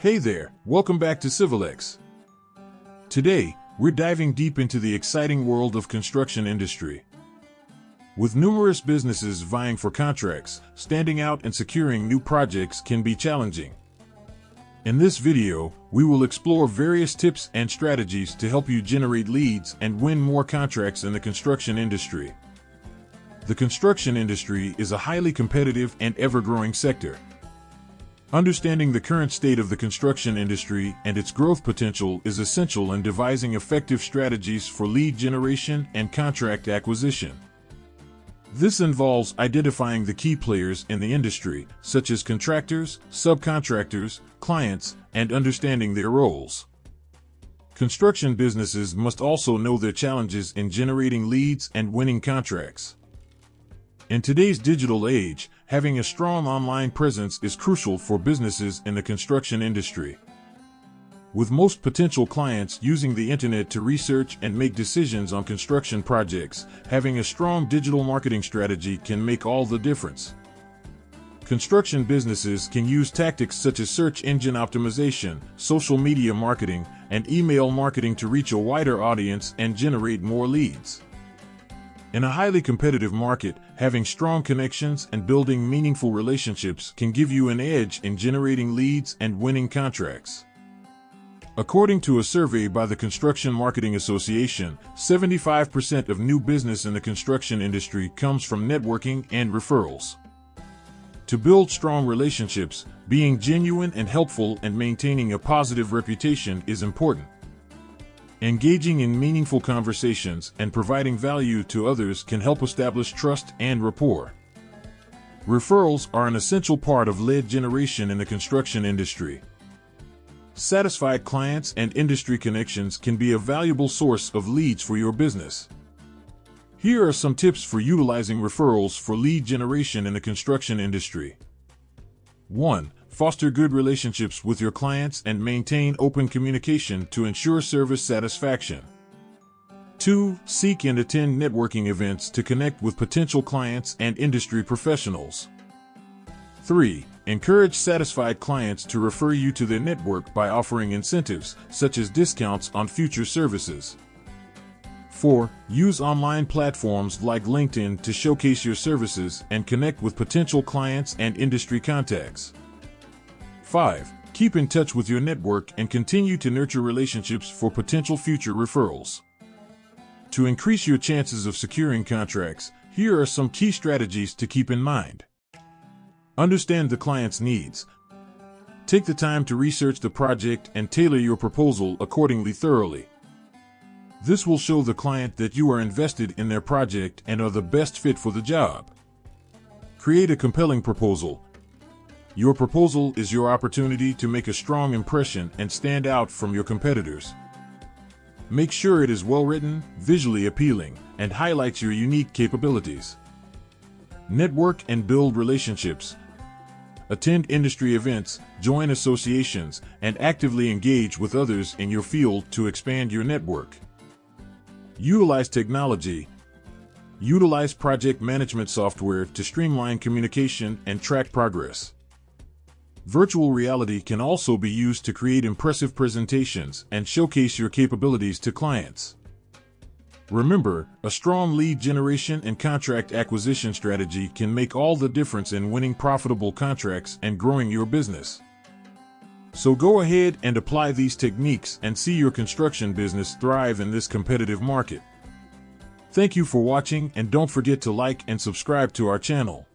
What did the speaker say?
Hey there, welcome back to CivilX. Today, we're diving deep into the exciting world of construction industry. With numerous businesses vying for contracts, standing out and securing new projects can be challenging. In this video, we will explore various tips and strategies to help you generate leads and win more contracts in the construction industry. The construction industry is a highly competitive and ever-growing sector. Understanding the current state of the construction industry and its growth potential is essential in devising effective strategies for lead generation and contract acquisition. This involves identifying the key players in the industry, such as contractors, subcontractors, clients, and understanding their roles. Construction businesses must also know their challenges in generating leads and winning contracts. In today's digital age, having a strong online presence is crucial for businesses in the construction industry. With most potential clients using the internet to research and make decisions on construction projects, having a strong digital marketing strategy can make all the difference. Construction businesses can use tactics such as search engine optimization, social media marketing, and email marketing to reach a wider audience and generate more leads. In a highly competitive market, having strong connections and building meaningful relationships can give you an edge in generating leads and winning contracts. According to a survey by the Construction Marketing Association, 75% of new business in the construction industry comes from networking and referrals. To build strong relationships, being genuine and helpful and maintaining a positive reputation is important. Engaging in meaningful conversations and providing value to others can help establish trust and rapport. Referrals are an essential part of lead generation in the construction industry. Satisfied clients and industry connections can be a valuable source of leads for your business. Here are some tips for utilizing referrals for lead generation in the construction industry. 1. Foster good relationships with your clients and maintain open communication to ensure service satisfaction. 2. Seek and attend networking events to connect with potential clients and industry professionals. 3. Encourage satisfied clients to refer you to their network by offering incentives, such as discounts on future services. 4. Use online platforms like LinkedIn to showcase your services and connect with potential clients and industry contacts. 5. Keep in touch with your network and continue to nurture relationships for potential future referrals. To increase your chances of securing contracts, here are some key strategies to keep in mind. Understand the client's needs. Take the time to research the project and tailor your proposal accordingly thoroughly. This will show the client that you are invested in their project and are the best fit for the job. Create a compelling proposal. Your proposal is your opportunity to make a strong impression and stand out from your competitors. Make sure it is well written, visually appealing, and highlights your unique capabilities. Network and build relationships. Attend industry events, join associations, and actively engage with others in your field to expand your network. Utilize technology. Utilize project management software to streamline communication and track progress. Virtual reality can also be used to create impressive presentations and showcase your capabilities to clients. Remember, a strong lead generation and contract acquisition strategy can make all the difference in winning profitable contracts and growing your business. So go ahead and apply these techniques and see your construction business thrive in this competitive market. Thank you for watching, and don't forget to like and subscribe to our channel.